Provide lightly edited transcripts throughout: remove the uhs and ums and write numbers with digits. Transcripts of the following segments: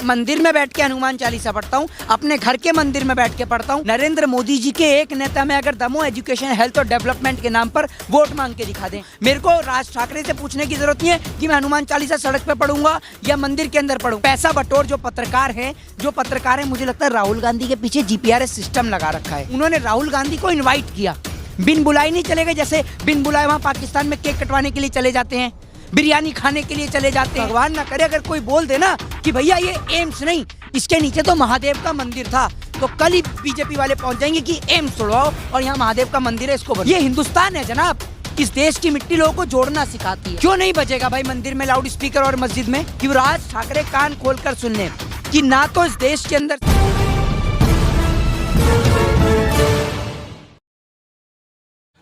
मंदिर में बैठ के हनुमान चालीसा पढ़ता हूँ, अपने घर के मंदिर में बैठ के पढ़ता हूँ। नरेंद्र मोदी जी के एक नेता में अगर दमो एजुकेशन, हेल्थ और डेवलपमेंट के नाम पर वोट मांग के दिखा दें, मेरे को राज ठाकरे से पूछने की जरूरत नहीं है कि मैं हनुमान चालीसा सड़क पे पढ़ूंगा या मंदिर के अंदर पढ़ूं। पैसा बटोर जो पत्रकार है, मुझे लगता है राहुल गांधी के पीछे जीपीआरएस सिस्टम लगा रखा है। उन्होंने राहुल गांधी को इन्वाइट किया, बिन बुलाए नहीं चले गए। जैसे बिन बुलाए वहाँ पाकिस्तान में केक कटवाने के लिए चले जाते हैं, बिरयानी खाने के लिए चले जाते हैं। भगवान ना करे अगर कोई बोल दे ना कि भैया ये एम्स नहीं, इसके नीचे तो महादेव का मंदिर था, तो कल ही बीजेपी वाले पहुंच जाएंगे कि एम्स तोड़वाओ और यहाँ महादेव का मंदिर है, इसको बनो। ये हिंदुस्तान है जनाब, इस देश की मिट्टी लोगों को जोड़ना सिखाती है। क्यों नहीं बजेगा भाई मंदिर में लाउड स्पीकर और मस्जिद में? कि राज ठाकरे कान खोल कर सुन ले कि ना तो इस देश के अंदर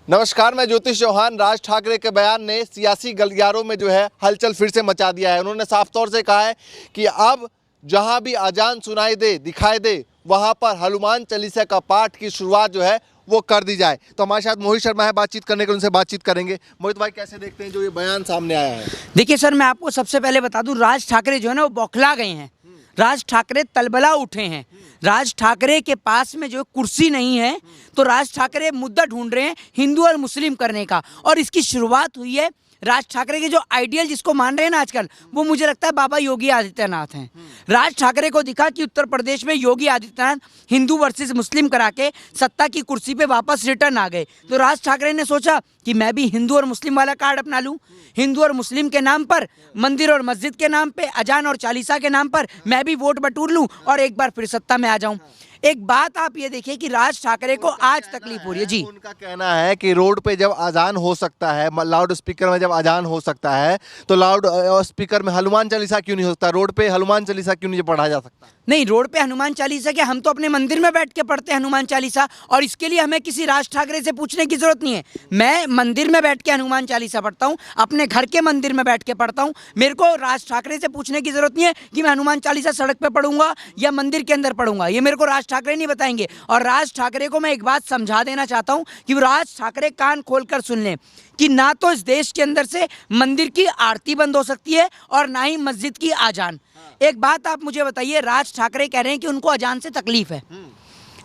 नमस्कार, मैं ज्योतिष चौहान। राज ठाकरे के बयान ने सियासी गलियारों में जो है हलचल फिर से मचा दिया है। उन्होंने साफ तौर से कहा है कि अब जहां भी अजान सुनाई दे, दिखाई दे, वहां पर हनुमान चालीसा का पाठ की शुरुआत जो है वो कर दी जाए। तो हमारे साथ मोहित शर्मा है बातचीत करने के, उनसे बातचीत करेंगे। मोहित भाई, कैसे देखते हैं जो ये बयान सामने आया है? देखिए सर, मैं आपको सबसे पहले बता दूं, राज ठाकरे जो है ना वो बौखला गए हैं। राज ठाकरे तलबला उठे हैं। राज ठाकरे के पास में जो कुर्सी नहीं है, तो राज ठाकरे मुद्दा ढूंढ रहे हैं हिंदू और मुस्लिम करने का। और इसकी शुरुआत हुई है राज ठाकरे के जो आइडियल जिसको मान रहे हैं ना आजकल, वो मुझे लगता है बाबा योगी आदित्यनाथ हैं। राज ठाकरे को दिखा कि उत्तर प्रदेश में योगी आदित्यनाथ हिंदू वर्सेस मुस्लिम करा के सत्ता की कुर्सी पे वापस रिटर्न आ गए। तो राज ठाकरे ने सोचा कि मैं भी हिंदू और मुस्लिम वाला कार्ड अपना लूं। हिंदू और मुस्लिम के नाम पर, मंदिर और मस्जिद के नाम पे, अजान और चालीसा के नाम पर मैं भी वोट बटोर लूं और एक बार फिर सत्ता में आ जाऊं। एक बात आप ये देखिए कि राज ठाकरे को आज तकलीफ हो रही है। जी, उनका कहना है कि रोड पे जब अजान हो सकता है, लाउड स्पीकर में जब अजान हो सकता है, तो लाउड स्पीकर में हनुमान चालीसा क्यों नहीं हो सकता? रोड पे हनुमान चालीसा क्यों नहीं पढ़ा जा सकता? नहीं, रोड पे हनुमान चालीसा क्या, हम तो अपने मंदिर में बैठ के पढ़ते हैं हनुमान चालीसा, और इसके लिए हमें किसी राज ठाकरे से पूछने की जरूरत नहीं है। मैं मंदिर में बैठ के हनुमान चालीसा पढ़ता हूँ, अपने घर के मंदिर में बैठ के पढ़ता हूँ। मेरे को राज ठाकरे से पूछने की जरूरत नहीं है कि मैं हनुमान चालीसा सड़क पे पढ़ूंगा या मंदिर के अंदर पढ़ूंगा। ये मेरे को राज ठाकरे नहीं बताएंगे। और राज ठाकरे को मैं एक बात समझा देना चाहता हूँ कि राज ठाकरे कान खोल कर सुन लें कि ना तो इस देश के अंदर से मंदिर की आरती बंद हो सकती है और ना ही मस्जिद की आजान। एक बात आप मुझे बताइए, राज ठाकरे कह रहे हैं कि उनको अजान से तकलीफ है।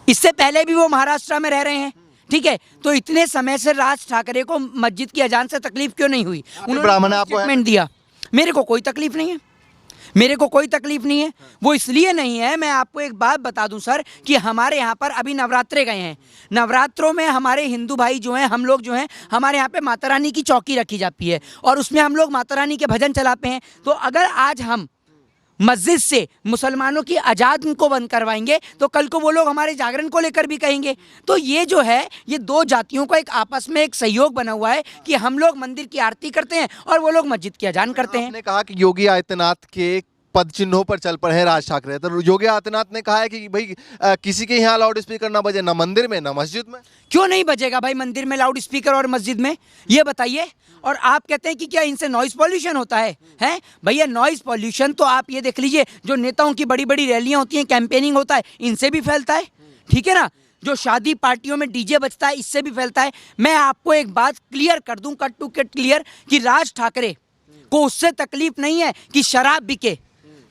इससे पहले भी वो महाराष्ट्र में रह रहे हैं, ठीक है? तो इतने समय से राज ठाकरे को मस्जिद की अजान से तकलीफ क्यों नहीं हुई? उन्होंने स्टेटमेंट दिया, मेरे को कोई तकलीफ नहीं है, मेरे को कोई तकलीफ नहीं है। वो इसलिए नहीं है, मैं आपको एक बात बता दूं सर, कि हमारे यहाँ पर अभी नवरात्रे गए हैं। नवरात्रों में हमारे हिंदू भाई जो हैं, हम लोग जो हैं, हमारे यहाँ पे माता रानी की चौकी रखी जाती है और उसमें हम लोग माता रानी के भजन चलाते हैं। तो अगर आज हम मस्जिद से मुसलमानों की अजान को बंद करवाएंगे तो कल को वो लोग हमारे जागरण को लेकर भी कहेंगे। तो ये जो है, ये दो जातियों का एक आपस में एक सहयोग बना हुआ है कि हम लोग मंदिर की आरती करते हैं और वो लोग मस्जिद की अजान करते हैं। आपने कहा कि योगी आदित्यनाथ के पद चिन्हों पर चल पड़े हैं राज ठाकरे, तो योगी आदित्यनाथ ने कहा है कि भाई किसी के यहाँ लाउड स्पीकर ना बजे, ना मंदिर में ना मस्जिद में। क्यों नहीं बजेगा भाई मंदिर में लाउड स्पीकर और मस्जिद में? ये बताइए। और आप कहते हैं कि क्या इनसे नॉइज पॉल्यूशन होता है? हैं भैया, नॉइज पॉल्यूशन तो आप ये देख लीजिए, जो नेताओं की बड़ी बड़ी रैलियां होती हैं, कैंपेनिंग होता है, इनसे भी फैलता है, ठीक है ना? जो शादी पार्टियों में डीजे बजता है, इससे भी फैलता है। मैं आपको एक बात क्लियर कर दूं, कट टू कट क्लियर, कि राज ठाकरे को उससे तकलीफ नहीं है कि शराब बिके,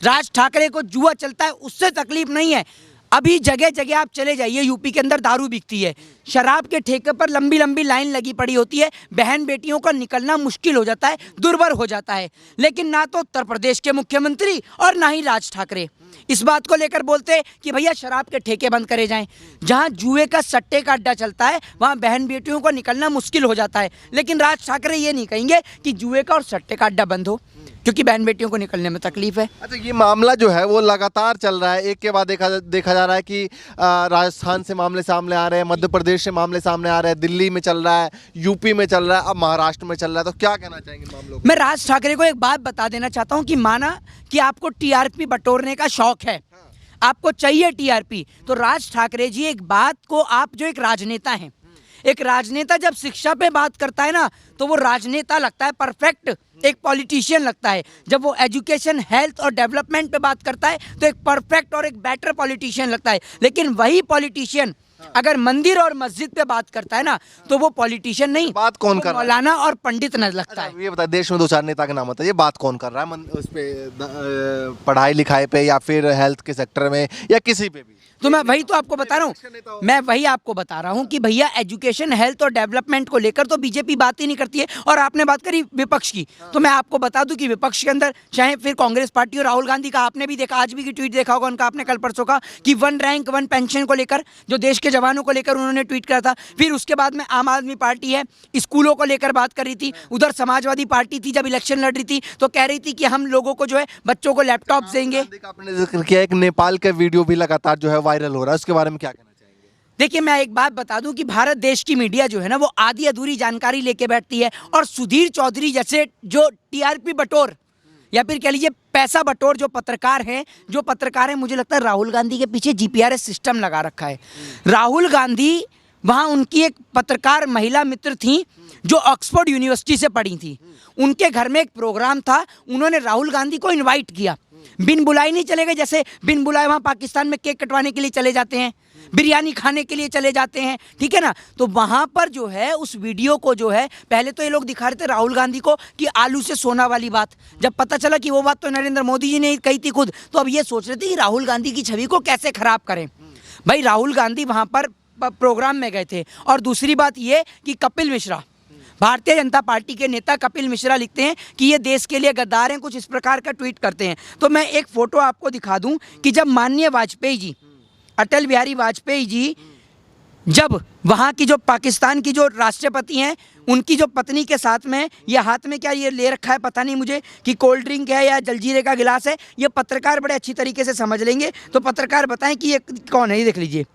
राज ठाकरे को जुआ चलता है उससे तकलीफ नहीं है। अभी जगह जगह आप चले जाइए, यूपी के अंदर दारू बिकती है, शराब के ठेके पर लंबी लंबी लाइन लगी पड़ी होती है, बहन बेटियों का निकलना मुश्किल हो जाता है, दुर्भर हो जाता है। लेकिन ना तो उत्तर प्रदेश के मुख्यमंत्री और ना ही राज ठाकरे इस बात को लेकर बोलते कि भैया शराब के ठेके बंद करे जाएं। जहां जुए का सट्टे का अड्डा चलता है, वहां बहन बेटियों को निकलना मुश्किल हो जाता है। लेकिन राज ठाकरे ये नहीं कहेंगे कि जुए का और सट्टे का अड्डा बंद हो, क्योंकि बहन बेटियों को निकलने में तकलीफ है। अच्छा, ये मामला जो है वो लगातार चल रहा है, एक के बाद देखा जा रहा है कि राजस्थान से मामले सामने आ रहे हैं, मध्य प्रदेश से मामले सामने आ रहे हैं, दिल्ली में चल रहा है, यूपी में चल रहा है, अब महाराष्ट्र में चल रहा है। तो क्या कहना चाहेंगे मामलों को? मैं राज ठाकरे को एक बात बता देना चाहता हूँ कि माना कि आपको टीआरपी बटोरने का शौक है, आपको चाहिए टीआरपी, तो राज ठाकरे जी एक बात को, आप जो एक राजनेता हैं, एक राजनेता जब शिक्षा पे बात करता है ना, तो वो राजनेता लगता है परफेक्ट, एक पॉलिटिशियन लगता है। जब वो एजुकेशन, हेल्थ और डेवलपमेंट पे बात करता है तो एक परफेक्ट और एक बेटर पॉलिटिशियन लगता है। लेकिन वही पॉलिटिशियन अगर मंदिर और मस्जिद पे बात करता है ना तो वो पॉलिटिशियन नहीं, बात कौन वो कर रहा है? मौलाना और पंडित न लगता है। ये बताइए, देश में 2-4 नेता के नाम बताइए, बात कौन कर रहा है उस पे, पढ़ाई लिखाई पे या फिर हेल्थ के सेक्टर में या किसी पे भी? तो मैं वही तो आपको बता रहा हूँ, मैं वही आपको बता रहा हूँ कि भैया एजुकेशन, हेल्थ और डेवलपमेंट को लेकर तो बीजेपी बात ही नहीं करती है। और आपने बात करी विपक्ष की, तो मैं आपको बता दूं कि विपक्ष के अंदर चाहे फिर कांग्रेस पार्टी और राहुल गांधी का, आपने भी देखा, आज भी की ट्वीट देखा होगा उनका, आपने कल परसों का, कि 1 रैंक 1 पेंशन को लेकर, जो देश के जवानों को लेकर उन्होंने ट्वीट किया था। फिर उसके बाद में आम आदमी पार्टी है, स्कूलों को लेकर बात कर रही थी। उधर समाजवादी पार्टी थी, जब इलेक्शन लड़ रही थी तो कह रही थी कि हम लोगों को जो है बच्चों को लैपटॉप देंगे। आपने जिक्र किया, एक नेपाल का वीडियो भी लगातार जो है वायरल हो रहा है, उसके बारे में क्या कहना चाहेंगे? देखिए, मैं एक बात बता दूं कि भारत देश की मीडिया जो है ना, वो आधी अधूरी जानकारी लेके बैठती है। और सुधीर चौधरी जैसे जो टीआरपी बटोर या फिर कह लीजिए पैसा बटोर जो पत्रकार हैं, मुझे लगता है राहुल गांधी के पीछे जीपीआरएस सिस्टम लगा रखा है। राहुल गांधी, वहाँ उनकी एक पत्रकार महिला मित्र थी जो ऑक्सफोर्ड यूनिवर्सिटी से पढ़ी थी, उनके घर में एक प्रोग्राम था, उन्होंने राहुल गांधी को इन्वाइट किया। बिन बुलाए नहीं चले गए, जैसे बिन बुलाए वहाँ पाकिस्तान में केक कटवाने के लिए चले जाते हैं, बिरयानी खाने के लिए चले जाते हैं, ठीक है ना। तो वहाँ पर जो है उस वीडियो को जो है, पहले तो ये लोग दिखा रहे थे राहुल गांधी को कि आलू से सोना वाली बात, जब पता चला कि वो बात तो नरेंद्र मोदी जी ने कही थी खुद, तो अब ये सोच रहे थे कि राहुल गांधी की छवि को कैसे खराब करें। भाई राहुल गांधी वहाँ पर प्रोग्राम में गए थे। और दूसरी बात ये कि कपिल मिश्रा, भारतीय जनता पार्टी के नेता कपिल मिश्रा लिखते हैं कि ये देश के लिए गद्दार हैं, कुछ इस प्रकार का ट्वीट करते हैं। तो मैं एक फोटो आपको दिखा दूं कि जब माननीय वाजपेयी जी, अटल बिहारी वाजपेयी जी, जब वहाँ की जो पाकिस्तान की जो राष्ट्रपति हैं, उनकी जो पत्नी के साथ में, ये हाथ में क्या ये ले रखा है पता नहीं मुझे कि कोल्ड ड्रिंक है या जलजीरे का गिलास है, ये पत्रकार बड़े अच्छी तरीके से समझ लेंगे। तो पत्रकार बताएं कि ये कौन है, ये देख लीजिए,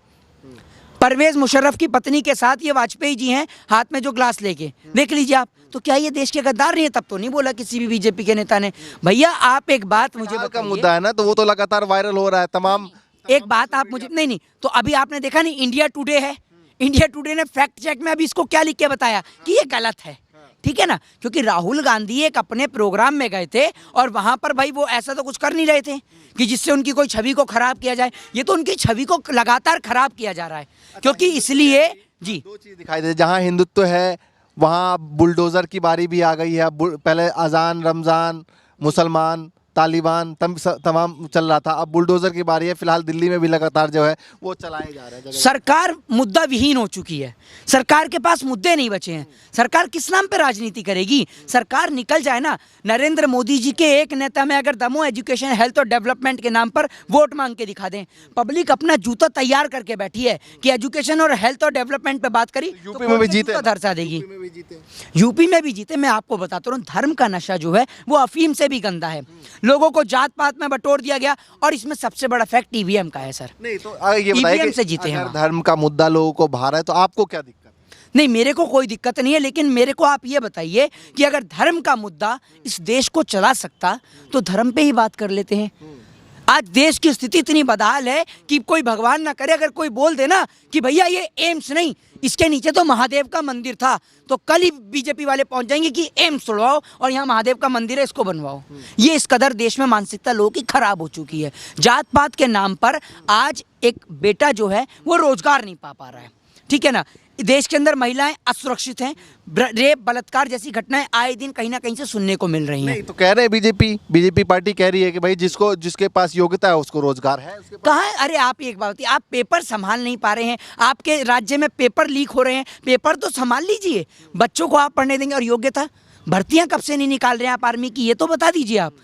परवेज मुशर्रफ की पत्नी के साथ ये वाजपेयी जी हैं, हाथ में जो ग्लास लेके, देख लीजिए आप। तो क्या ये देश के गद्दार नहीं है? तब तो नहीं बोला किसी भी बीजेपी के नेता ने। भैया आप एक बात मुझे का बताइए, मुद्दा है ना, तो वो तो लगातार वायरल हो रहा है तमाम। एक बात आप मुझे, नहीं तो अभी आपने देखा नहीं, इंडिया टुडे है, इंडिया टुडे ने फैक्ट चेक में अभी इसको क्या लिख के बताया कि ये गलत है, ठीक है ना। क्योंकि राहुल गांधी एक अपने प्रोग्राम में गए थे और वहां पर भाई वो ऐसा तो कुछ कर नहीं रहे थे कि जिससे उनकी कोई छवि को खराब किया जाए। ये तो उनकी छवि को लगातार खराब किया जा रहा है, क्योंकि इसलिए जी 2 चीज दिखाई देती है, जहाँ हिंदुत्व है वहाँ बुलडोजर की बारी भी आ गई है। पहले अजान, रमजान, मुसलमान, तालिबान तमाम चल रहा था, अब बुलडोजर की बारी है। फिलहाल दिल्ली में भी लगातार जो है वो चलाए जा रहे हैं। सरकार मुद्दा विहीन हो चुकी है, सरकार के पास मुद्दे नहीं बचे हैं। सरकार किस नाम पे राजनीति करेगी? सरकार निकल जाए ना। नरेंद्र मोदी जी के एक नेता में अगर दमो एजुकेशन, हेल्थ और डेवलपमेंट के नाम पर वोट मांग के दिखा दें, पब्लिक अपना जूता तैयार करके बैठी है कि एजुकेशन और हेल्थ और डेवलपमेंट पे बात करी, यूपी में भी जीते, धरसा देगी। यूपी में भी जीते। मैं आपको बताता हूँ, धर्म का नशा जो है वो अफीम से भी गंदा है। लोगों को जात पात में बटोर दिया गया, और इसमें सबसे बड़ा फैक्ट ईवीएम का है सर। नहीं तो ये बताइए ईवीएम कि से जीते हैं अगर धर्म का मुद्दा लोगों को भा रहा है तो आपको क्या दिक्कत? नहीं, मेरे को कोई दिक्कत नहीं है, लेकिन मेरे को आप ये बताइए कि अगर धर्म का मुद्दा इस देश को चला सकता तो धर्म पे ही बात कर लेते हैं। आज देश की स्थिति इतनी बदहाल है कि कोई भगवान ना करे, अगर कोई बोल दे ना कि भैया ये एम्स नहीं, इसके नीचे तो महादेव का मंदिर था, तो कल ही बीजेपी वाले पहुंच जाएंगे कि एम्स तोड़वाओ और यहाँ महादेव का मंदिर है, इसको बनवाओ। ये इस कदर देश में मानसिकता लोगों की खराब हो चुकी है। जात पात के नाम पर आज एक बेटा जो है वो रोजगार नहीं पा रहा है, ठीक है ना। देश के अंदर महिलाएं असुरक्षित हैं, रेप, बलात्कार जैसी घटनाएं आए दिन कहीं ना कहीं से सुनने को मिल रही हैं। नहीं तो कह रहे हैं बीजेपी पार्टी कह रही है कि भाई जिसके पास योग्यता है उसको रोजगार है, उसके पास। कहाँ है? अरे आप एक बात बताइए, आप पेपर संभाल नहीं पा रहे हैं, आपके राज्य में पेपर लीक हो रहे हैं, पेपर तो संभाल लीजिए, बच्चों को आप पढ़ने देंगे। और योग्यता, भर्तियां कब से नहीं निकाल रहे हैं आप आर्मी की, ये तो बता दीजिए आप।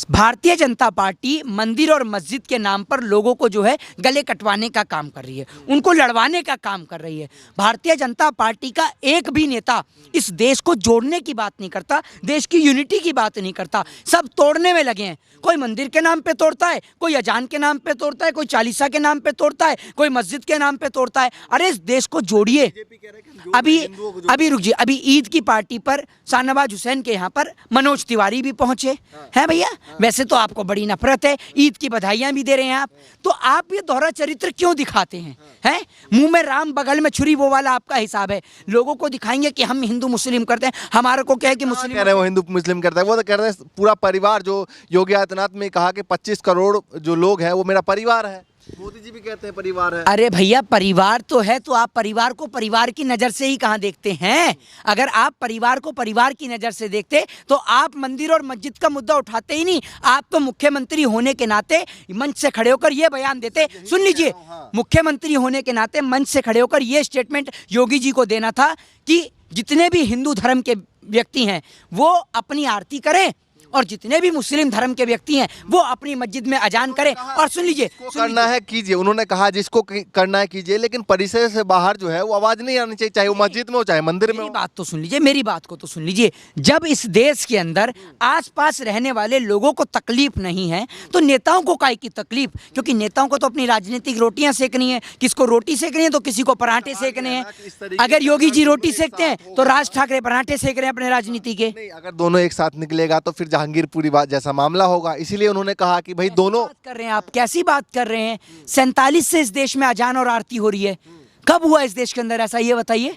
भारतीय जनता पार्टी मंदिर और मस्जिद के नाम पर लोगों को जो है गले कटवाने का काम कर रही है, उनको लड़वाने का काम कर रही है। भारतीय जनता पार्टी का एक भी नेता इस देश को जोड़ने की बात नहीं करता, देश की यूनिटी की बात नहीं करता, सब तोड़ने में लगे हैं। कोई मंदिर के नाम पे तोड़ता है, कोई अजान के नाम पे तोड़ता है, कोई चालीसा के नाम पे तोड़ता है, कोई मस्जिद के नाम पे तोड़ता है। अरे इस देश को जोड़िए। अभी रुक जाइए, अभी ईद की पार्टी पर शाहनवाज हुसैन के यहाँ पर मनोज तिवारी भी पहुंचे हैं भैया। वैसे तो आपको बड़ी नफरत है, ईद की बधाइयां भी दे रहे हैं आप, तो आप ये दोहरा चरित्र क्यों दिखाते हैं? हैं, मुंह में राम बगल में छुरी, वो वाला आपका हिसाब है। लोगों को दिखाएंगे कि हम हिंदू मुस्लिम करते हैं, हमारे को क्या है कि मुस्लिम कह रहे हैं वो हिंदू मुस्लिम करता है, वो तो कह रहे हैं पूरा परिवार, जो योगी आदित्यनाथ में कहा कि 25 करोड़ जो लोग हैं वो मेरा परिवार है। मोदी जी भी कहते हैं परिवार है। अरे भैया परिवार तो है, तो आप परिवार को परिवार की नजर से ही कहाँ देखते हैं? अगर आप परिवार को परिवार की नजर से देखते तो आप मंदिर और मस्जिद का मुद्दा उठाते ही नहीं। आप तो मुख्यमंत्री होने के नाते मंच से खड़े होकर ये बयान देते। सुन लीजिए, मुख्यमंत्री होने के नाते मंच से खड़े होकर ये स्टेटमेंट योगी जी को देना था कि जितने भी हिंदू धर्म के व्यक्ति हैं वो अपनी आरती करें और जितने भी मुस्लिम धर्म के व्यक्ति हैं वो अपनी मस्जिद में अजान करें। और सुन लीजिए, करना है कीजिए, उन्होंने कहा जिसको करना है कीजिए, लेकिन परिसर से बाहर जो है वो आवाज नहीं आनी चाहिए, चाहे वो मस्जिद में हो चाहे मंदिर में हो। मेरी बात तो सुन लीजिए, मेरी बात को तो सुन लीजिए। जब इस देश के अंदर आसपास रहने वाले लोगों को तकलीफ नहीं है तो नेताओं को काहे की तकलीफ? क्योंकि नेताओं को तो अपनी राजनीतिक रोटियां सेकनी है, किसको रोटी सेकनी है तो किसी को पराठे सेकने हैं। अगर योगी जी रोटी सेकते हैं तो राज ठाकरे पराठे सेक रहे हैं अपने राजनीति के। नहीं, अगर दोनों एक साथ निकलेगा तो फिर जहांगीरपुरी बात जैसा मामला होगा, इसीलिए उन्होंने कहा कि भाई दोनों। बात कर रहे हैं आप, कैसी बात कर रहे हैं? 47 से इस देश में अजान और आरती हो रही है। कब हुआ इस देश के अंदर ऐसा, ये बताइए?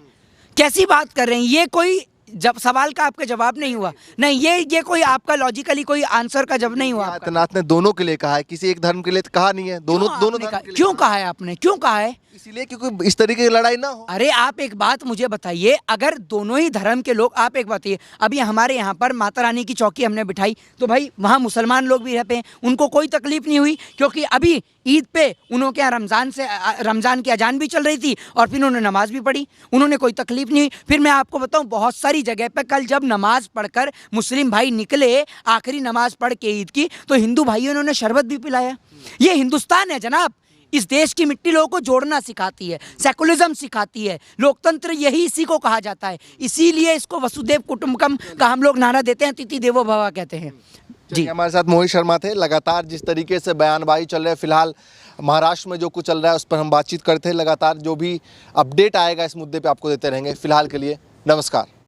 कैसी बात कर रहे हैं? ये कोई जब सवाल का आपका जवाब नहीं हुआ। नहीं, ये कोई आपका लॉजिकली कोई आंसर का जवाब नहीं हुआ। आदित्यनाथ ने दोनों के लिए कहा है, किसी एक धर्म के लिए तो कहा नहीं है। दोनों धर्म के लिए क्यों कहा है आपने? क्यों कहा है? इसीलिए क्योंकि इस तरीके की लड़ाई ना हो। अरे आप एक बात मुझे बताइए, अगर दोनों ही धर्म के लोग, आप एक बताइए, अभी हमारे यहाँ पर माता रानी की चौकी हमने बिठाई तो भाई वहाँ मुसलमान लोग भी रहते हैं, उनको कोई तकलीफ नहीं हुई क्योंकि अभी ईद पे उन्होंने क्या रमज़ान की अजान भी चल रही थी और फिर उन्होंने नमाज भी पढ़ी, उन्होंने कोई तकलीफ नहीं हुई। फिर मैं आपको बताऊं, बहुत सारी जगह पे कल जब नमाज पढ़कर मुस्लिम भाई निकले आखिरी नमाज पढ़ के ईद की, तो हिंदू भाइयों ने उन्हें शरबत भी पिलाया। ये हिंदुस्तान है जनाब। इस देश की मिट्टी लोगों को जोड़ना सिखाती है, सेकुलरिज्म सिखाती है, लोकतंत्र यही इसी को कहा जाता है। इसीलिए इसको वसुदेव कुटुंबकम का हम लोग नारा देते हैं, अतिथि देवो भव कहते हैं। जी, हमारे साथ मोहित शर्मा थे। लगातार जिस तरीके से बयानबाजी चल रहा है, फिलहाल महाराष्ट्र में जो कुछ चल रहा है उस पर हम बातचीत करते हैं। लगातार जो भी अपडेट आएगा इस मुद्दे पे आपको देते रहेंगे। फिलहाल के लिए नमस्कार।